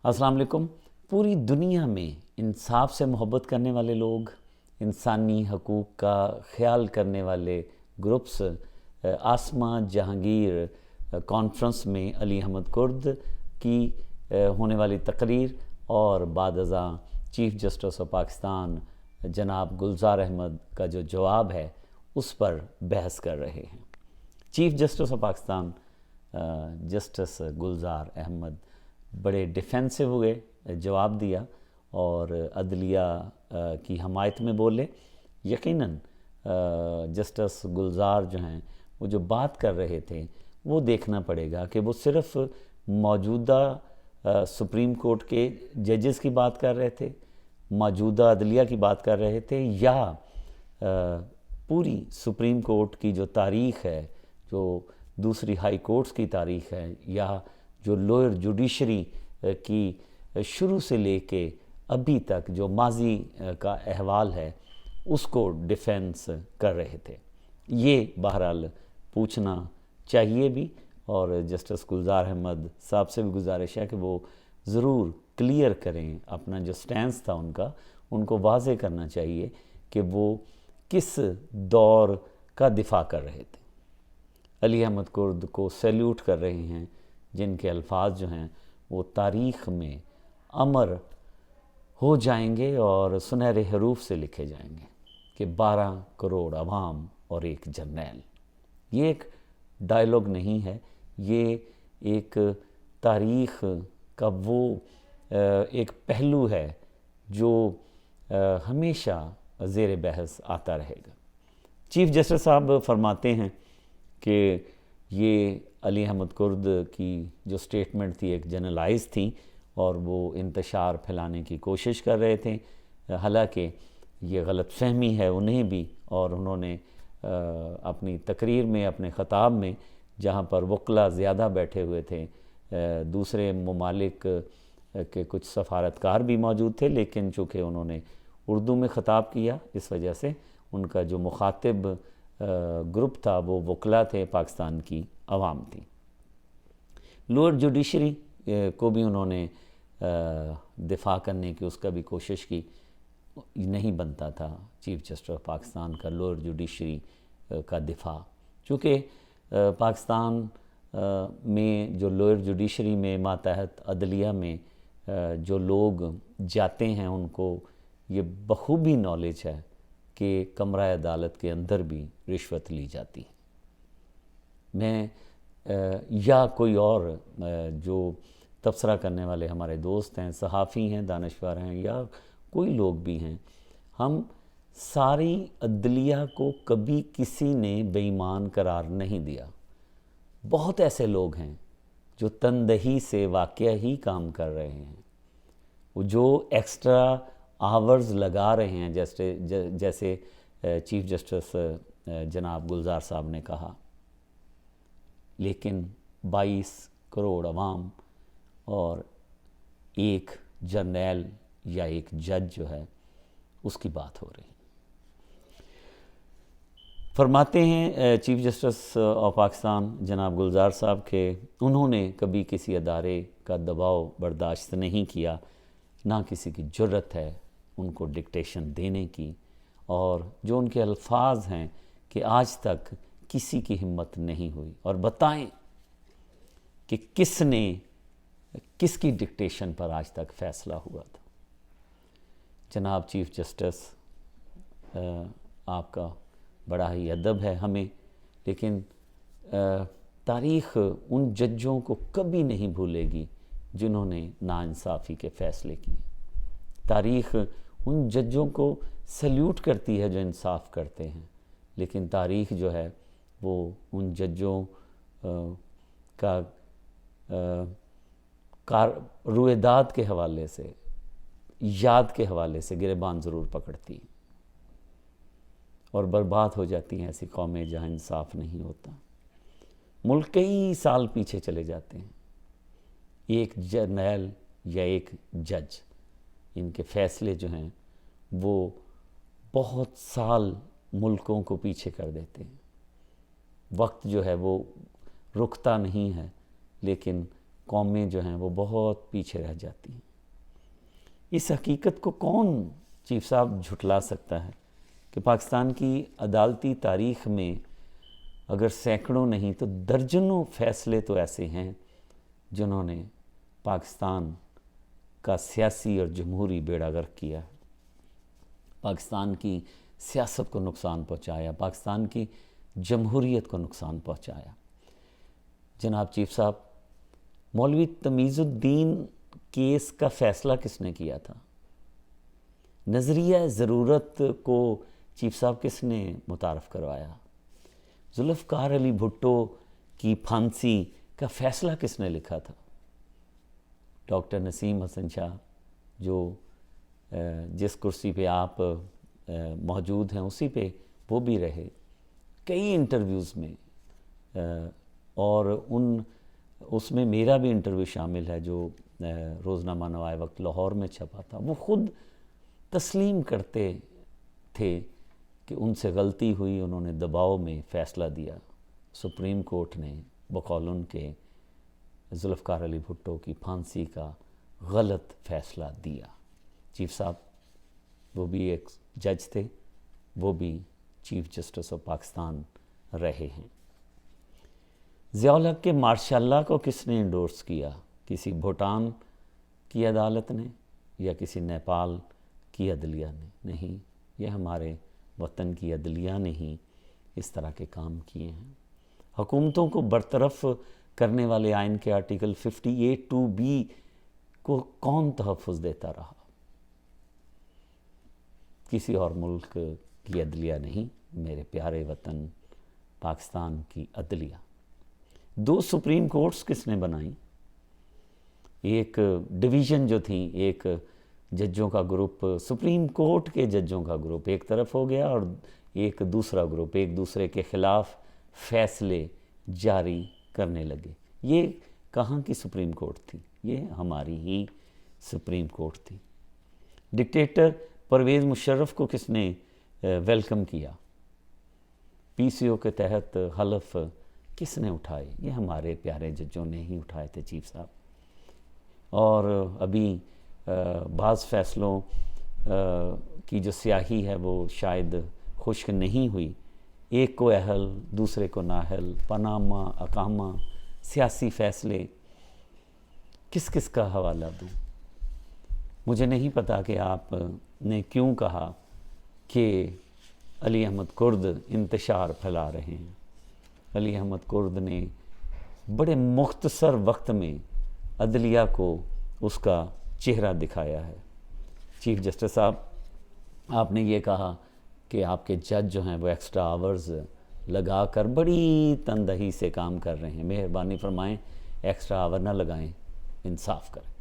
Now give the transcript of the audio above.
अस्सलाम वालेकुम। पूरी दुनिया में इंसाफ से मोहब्बत करने वाले लोग, इंसानी हकूक़ का ख्याल करने वाले ग्रुप्स आसमा जहांगीर कॉन्फ्रेंस में अली अहमद कुर्द की होने वाली तकरीर और बाद अज़ां चीफ़ जस्टिस ऑफ पाकिस्तान जनाब गुलजार अहमद का जो जवाब है उस पर बहस कर रहे हैं। Chief justice of Pakistan justice Gulzar Ahmed बड़े डिफेंसिव हुए, जवाब दिया और अदलिया की हमायत में बोले। यकीनन जस्टिस गुलजार जो हैं वो जो बात कर रहे थे वो देखना पड़ेगा कि वो सिर्फ़ मौजूदा सुप्रीम कोर्ट के जजेस की बात कर रहे थे, मौजूदा अदलिया की बात कर रहे थे, या पूरी सुप्रीम कोर्ट की जो तारीख़ है, जो दूसरी हाई कोर्ट्स की तारीख़ है, या जो लोअर जुडिशरी की शुरू से लेके अभी तक जो माजी का अहवाल है उसको डिफेंस कर रहे थे। ये बहरहाल पूछना चाहिए भी, और जस्टिस गुलजार अहमद साहब से भी गुजारिश है कि वो ज़रूर क्लियर करें अपना जो स्टैंस था उनको वाज़े करना चाहिए कि वो किस दौर का दिफा कर रहे थे। अली अहमद कुर्द को सैल्यूट कर रहे हैं जिनके अल्फाज जो हैं वो तारीख़ में अमर हो जाएंगे और सुनहरे हरूफ से लिखे जाएंगे कि 12 करोड़ अवाम और एक जर्नैल। ये एक डायलॉग नहीं है, ये एक तारीख़ का वो एक पहलू है जो हमेशा ज़ेर बहस आता रहेगा। चीफ़ जस्टिस साहब फरमाते हैं कि ये अली अहमद कुर्द की जो स्टेटमेंट थी एक जनरलाइज थी और वो इंतशार फैलाने की कोशिश कर रहे थे, हालांकि ये गलत फहमी है उन्हें भी, और उन्होंने अपनी तकरीर में, अपने ख़ताब में, जहाँ पर वकला ज़्यादा बैठे हुए थे, दूसरे ममालिक के कुछ सफारतकार भी मौजूद थे, लेकिन चूँकि उन्होंने उर्दू में ख़ताब किया इस वजह से उनका जो मुखातिब ग्रुप था वो वकला थे, पाकिस्तान की आवाम थी। लोअर जुडिशरी को भी उन्होंने दिफा करने की उसका भी कोशिश की, नहीं बनता था चीफ़ जस्टिस ऑफ पाकिस्तान का लोअर जुडिशरी का दिफा, चूँकि पाकिस्तान में जो लोअर जुडिशरी में मातहत अदलिया में जो लोग जाते हैं उनको ये बखूबी नॉलेज है कि कमरा अदालत के अंदर भी रिश्वत ली जाती है। मैं या कोई और जो तबसरा करने वाले हमारे दोस्त हैं, सहाफ़ी हैं, दानश्वर हैं, या कोई लोग भी हैं, हम सारी अदलिया को कभी किसी ने बेईमान करार नहीं दिया। बहुत ऐसे लोग हैं जो तनदही से वाक़या ही काम कर रहे हैं, वो जो एक्स्ट्रा आवर्स लगा रहे हैं, जैसे चीफ़ जस्टिस जनाब गुलजार साहब ने कहा, लेकिन 22 करोड़ अवाम और एक जर्नैल या एक जज जो है उसकी बात हो रही। फरमाते हैं चीफ़ जस्टिस ऑफ पाकिस्तान जनाब गुलजार साहब के उन्होंने कभी किसी अदारे का दबाव बर्दाश्त नहीं किया, ना किसी की जुर्रत है उनको डिक्टेशन देने की, और जो उनके अल्फाज हैं कि आज तक किसी की हिम्मत नहीं हुई और बताएं कि किसकी डिक्टेशन पर आज तक फ़ैसला हुआ था। जनाब चीफ़ जस्टिस, आपका बड़ा ही अदब है हमें, लेकिन तारीख़ उन जजों को कभी नहीं भूलेगी जिन्होंने नाइंसाफ़ी के फ़ैसले किए। तारीख़ उन जजों को सल्यूट करती है जो इंसाफ करते हैं, लेकिन तारीख़ जो है वो उन जजों का रुएदाद के हवाले से, याद के हवाले से गिरेबान ज़रूर पकड़ती है, और बर्बाद हो जाती हैं ऐसी कौमें जहाँ इंसाफ नहीं होता। मुल्क कई साल पीछे चले जाते हैं, एक जर्नैल या एक जज, इनके फ़ैसले जो हैं वो बहुत साल मुल्कों को पीछे कर देते हैं। वक्त जो है वो रुकता नहीं है, लेकिन قومیں جو ہیں وہ بہت پیچھے رہ جاتی ہیں۔ اس حقیقت کو کون چیف صاحب جھٹلا سکتا ہے کہ پاکستان کی عدالتی تاریخ میں اگر سینکڑوں نہیں تو درجنوں فیصلے تو ایسے ہیں جنہوں نے پاکستان کا سیاسی اور جمہوری بیڑا غرق کیا، پاکستان کی سیاست کو نقصان پہنچایا، پاکستان کی جمہوریت کو نقصان پہنچایا۔ جناب چیف صاحب، مولوی تمیز الدین کیس کا فیصلہ کس نے کیا تھا؟ نظریہ ضرورت کو چیف صاحب کس نے متعارف کروایا؟ ذوالفقار علی بھٹو کی پھانسی کا فیصلہ کس نے لکھا تھا؟ ڈاکٹر نسیم حسن شاہ، جو جس کرسی پہ آپ موجود ہیں اسی پہ وہ بھی رہے کئی انٹرویوز میں، اور اس میں میرا بھی انٹرویو شامل ہے جو روزنامہ نوائے وقت لاہور میں چھپا تھا۔ وہ خود تسلیم کرتے تھے کہ ان سے غلطی ہوئی، انہوں نے دباؤ میں فیصلہ دیا۔ سپریم کورٹ نے بقول ان کے ذوالفقار علی بھٹو کی پھانسی کا غلط فیصلہ دیا۔ چیف صاحب وہ بھی ایک جج تھے، وہ بھی چیف جسٹس آف پاکستان رہے ہیں۔ ضیاء الحق کے ماشاء اللہ کو کس نے انڈورس کیا؟ کسی بھوٹان کی عدالت نے یا کسی نیپال کی عدلیہ نے؟ نہیں، یہ ہمارے وطن کی عدلیہ نے ہی اس طرح کے کام کیے ہیں۔ حکومتوں کو برطرف کرنے والے آئین کے آرٹیکل 58(2)B کو کون تحفظ دیتا رہا؟ کسی اور ملک کی عدلیہ نہیں، میرے پیارے وطن پاکستان کی عدلیہ۔ 2 سپریم کورٹس کس نے بنائیں؟ ایک ڈویژن جو تھی، ایک ججوں کا گروپ، سپریم کورٹ کے ججوں کا گروپ ایک طرف ہو گیا، اور ایک دوسرا گروپ ایک دوسرے کے خلاف فیصلے جاری کرنے لگے۔ یہ کہاں کی سپریم کورٹ تھی؟ یہ ہماری ہی سپریم کورٹ تھی۔ ڈکٹیٹر پرویز مشرف کو کس نے ویلکم کیا؟ PCO کے تحت حلف کس نے اٹھائے؟ یہ ہمارے پیارے ججوں نے ہی اٹھائے تھے چیف صاحب۔ اور ابھی بعض فیصلوں کی جو سیاہی ہے وہ شاید خشک نہیں ہوئی، ایک کو اہل دوسرے کو نااہل، پاناما، اقامہ، سیاسی فیصلے، کس کس کا حوالہ دوں؟ مجھے نہیں پتا کہ آپ نے کیوں کہا کہ علی احمد کرد انتشار پھیلا رہے ہیں۔ علی احمد کرد نے بڑے مختصر وقت میں عدلیہ کو اس کا چہرہ دکھایا ہے۔ چیف جسٹس صاحب، آپ نے یہ کہا کہ آپ کے جج جو ہیں وہ ایکسٹرا آورز لگا کر بڑی تندہی سے کام کر رہے ہیں۔ مہربانی فرمائیں ایکسٹرا آور نہ لگائیں، انصاف کریں۔